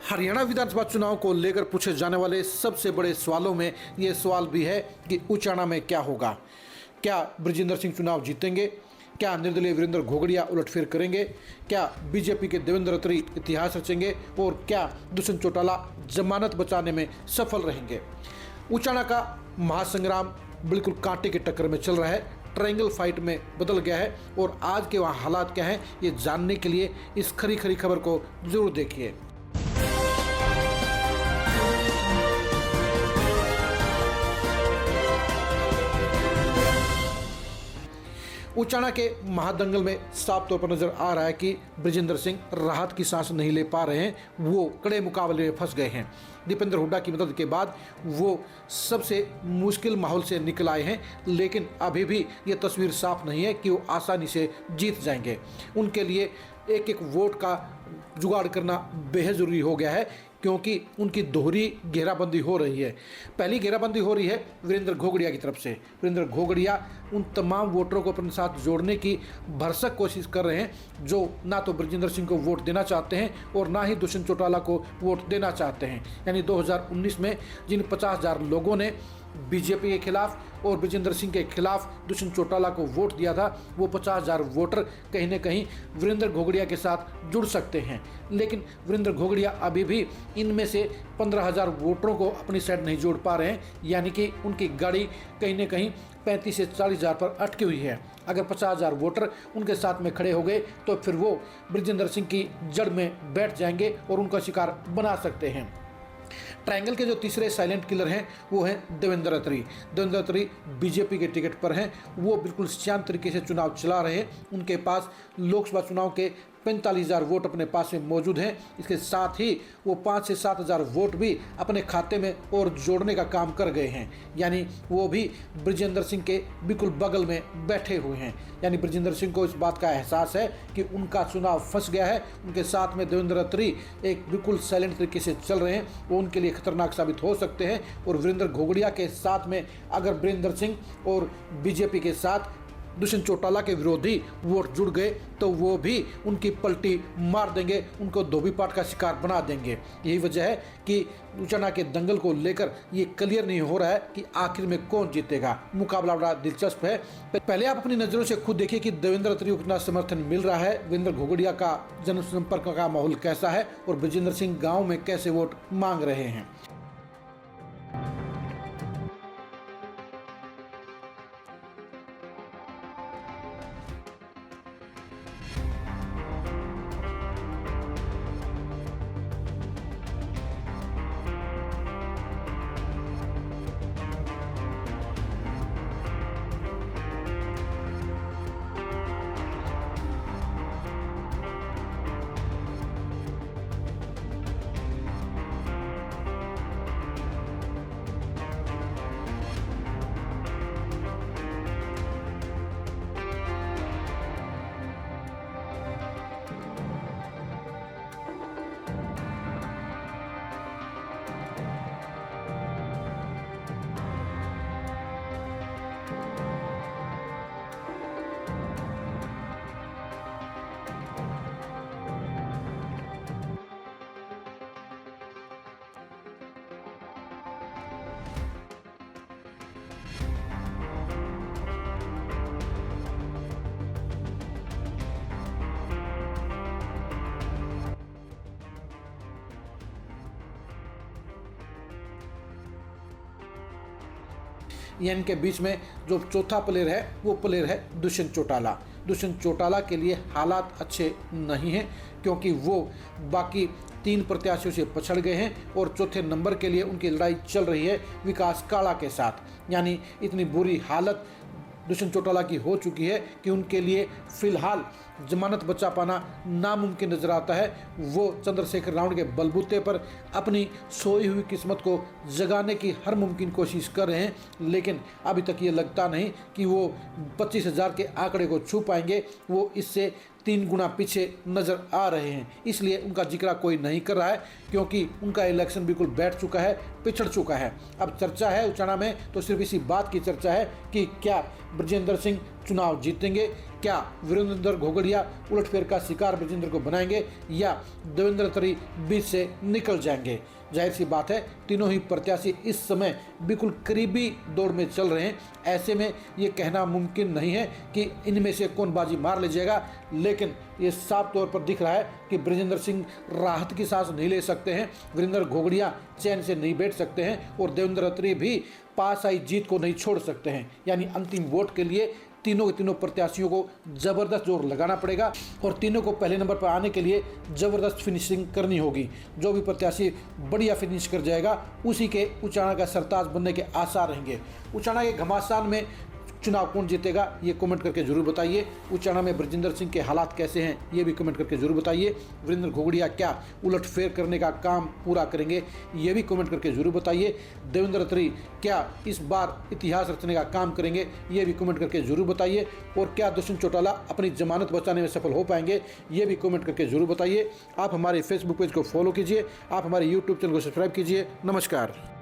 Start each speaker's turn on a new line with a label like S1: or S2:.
S1: हरियाणा विधानसभा चुनाव को लेकर पूछे जाने वाले सबसे बड़े सवालों में ये सवाल भी है कि उचाना में क्या होगा। क्या बृजेंद्र सिंह चुनाव जीतेंगे? क्या निर्दलीय वीरेंद्र घोगड़िया उलटफेर करेंगे? क्या बीजेपी के देवेंद्र अत्री इतिहास रचेंगे? और क्या दुष्यंत चौटाला जमानत बचाने में सफल रहेंगे? उचाना का महासंग्राम बिल्कुल कांटे की टक्कर में चल रहा है, ट्रायंगल फाइट में बदल गया है। और आज के वहाँ हालात क्या हैं, ये जानने के लिए इस खरी खरी खबर को जरूर देखिए। उचाना के महादंगल में साफ तौर पर नजर आ रहा है कि बृजेंद्र सिंह राहत की सांस नहीं ले पा रहे हैं, वो कड़े मुकाबले में फंस गए हैं। दीपेंद्र हुड्डा की मदद के बाद वो सबसे मुश्किल माहौल से निकल आए हैं, लेकिन अभी भी ये तस्वीर साफ नहीं है कि वो आसानी से जीत जाएंगे। उनके लिए एक एक वोट का जुगाड़ करना बेहद ज़रूरी हो गया है, क्योंकि उनकी दोहरी घेराबंदी हो रही है। पहली घेराबंदी हो रही है वीरेंद्र घोगड़िया की तरफ से। वीरेंद्र घोगड़िया उन तमाम वोटरों को अपने साथ जोड़ने की भरसक कोशिश कर रहे हैं जो ना तो बृजेंद्र सिंह को वोट देना चाहते हैं और ना ही दुष्यंत चौटाला को वोट देना चाहते हैं। यानी 2019 में जिन 50,000 लोगों ने बीजेपी के खिलाफ और बृजेंद्र सिंह के खिलाफ दुष्यंत चौटाला को वोट दिया था, वो 50,000 वोटर कहीं ना कहीं वीरेंद्र घोगड़िया के साथ जुड़ सकते हैं। लेकिन वीरेंद्र घोगड़िया अभी भी इनमें से 15,000 वोटरों को अपनी साइड नहीं जोड़ पा रहे हैं, यानी कि उनकी गाड़ी कहीं ना कहीं 35 से 40,000 पर अटकी हुई है। अगर 50,000 वोटर उनके साथ में खड़े हो गए तो फिर वो बृजेंद्र सिंह की जड़ में बैठ जाएंगे और उनका शिकार बना सकते हैं। ट्रायंगल के जो तीसरे साइलेंट किलर हैं वो हैं देवेंद्र अत्री। देवेंद्र अत्री बीजेपी के टिकट पर हैं, वो बिल्कुल शांत तरीके से चुनाव चला रहे हैं। उनके पास लोकसभा चुनाव के 45,000 वोट अपने पास में मौजूद हैं। इसके साथ ही वो 5 से 7,000 वोट भी अपने खाते में और जोड़ने का काम कर गए हैं। यानी वो भी बृजेंद्र सिंह के बिल्कुल बगल में बैठे हुए हैं। यानी बृजेंद्र सिंह को इस बात का एहसास है कि उनका चुनाव फंस गया है। उनके साथ में देवेंद्र अत्री एक बिल्कुल साइलेंट तरीके से चल रहे हैं, वो उनके लिए खतरनाक साबित हो सकते हैं। और वीरेंद्र घोगड़िया के साथ में अगर बृजेंद्र सिंह और बीजेपी के साथ दुष्यंत चौटाला के विरोधी वोट जुड़ गए तो वो भी उनकी पलटी मार देंगे, उनको धोबीपाट का शिकार बना देंगे। यही वजह है कि उचाना के दंगल को लेकर ये क्लियर नहीं हो रहा है कि आखिर में कौन जीतेगा। मुकाबला बड़ा दिलचस्प है। पहले आप अपनी नज़रों से खुद देखिए कि देवेंद्र अत्री को कितना समर्थन मिल रहा है, वीरेंद्र घोगड़िया का जनसंपर्क का माहौल कैसा है और बृजेंद्र सिंह गाँव में कैसे वोट मांग रहे हैं। इनके बीच में जो चौथा प्लेयर है वो प्लेयर है दुष्यंत चौटाला। दुष्यंत चौटाला के लिए हालात अच्छे नहीं हैं, क्योंकि वो बाकी 3 प्रत्याशियों से पछड़ गए हैं और चौथे नंबर के लिए उनकी लड़ाई चल रही है विकास काला के साथ। यानी इतनी बुरी हालत दुष्यंत चौटाला की हो चुकी है कि उनके लिए फिलहाल जमानत बचा पाना नामुमकिन नजर आता है। वो चंद्रशेखर रावण के बलबूते पर अपनी सोई हुई किस्मत को जगाने की हर मुमकिन कोशिश कर रहे हैं, लेकिन अभी तक ये लगता नहीं कि वो 25,000 के आंकड़े को छू पाएंगे। वो इससे 3 गुना पीछे नज़र आ रहे हैं। इसलिए उनका जिक्र कोई नहीं कर रहा है, क्योंकि उनका इलेक्शन बिल्कुल बैठ चुका है, पिछड़ चुका है। अब चर्चा है उचाना में तो सिर्फ इसी बात की चर्चा है कि क्या बृजेंद्र सिंह चुनाव जीतेंगे? क्या वीरेंद्र घोगड़िया उलटफेर का शिकार ब्रजेंद्र को बनाएंगे या देवेंद्र अत्री बीच से निकल जाएंगे? जाहिर सी बात है, तीनों ही प्रत्याशी इस समय बिल्कुल करीबी दौड़ में चल रहे हैं। ऐसे में ये कहना मुमकिन नहीं है कि इनमें से कौन बाजी मार ले जाएगा, लेकिन ये साफ तौर पर दिख रहा है कि ब्रजेंद्र सिंह राहत की सांस नहीं ले सकते हैं, वीरेंद्र घोगड़िया चैन से नहीं बैठ सकते हैं और देवेंद्र अत्री भी पास आई जीत को नहीं छोड़ सकते हैं। यानी अंतिम वोट के लिए तीनों के तीनों प्रत्याशियों को जबरदस्त जोर लगाना पड़ेगा और तीनों को पहले नंबर पर आने के लिए जबरदस्त फिनिशिंग करनी होगी। जो भी प्रत्याशी बढ़िया फिनिश कर जाएगा उसी के उचाना का सरताज बनने के आसार रहेंगे। उचाना के घमासान में चुनाव कौन जीतेगा ये कमेंट करके जरूर बताइए। उचाना में ब्रजेंद्र सिंह के हालात कैसे हैं ये भी कमेंट करके जरूर बताइए। वीरेंद्र घोगड़िया क्या उलटफेर करने का काम पूरा करेंगे ये भी कमेंट करके जरूर बताइए। देवेंद्र अत्री क्या इस बार इतिहास रचने का काम करेंगे ये भी कमेंट करके जरूर बताइए। और क्या दुष्यंत चौटाला अपनी जमानत बचाने में सफल हो पाएंगे ये भी कमेंट करके जरूर बताइए। आप हमारे फेसबुक पेज को फॉलो कीजिए, आप हमारे यूट्यूब चैनल को सब्सक्राइब कीजिए। नमस्कार।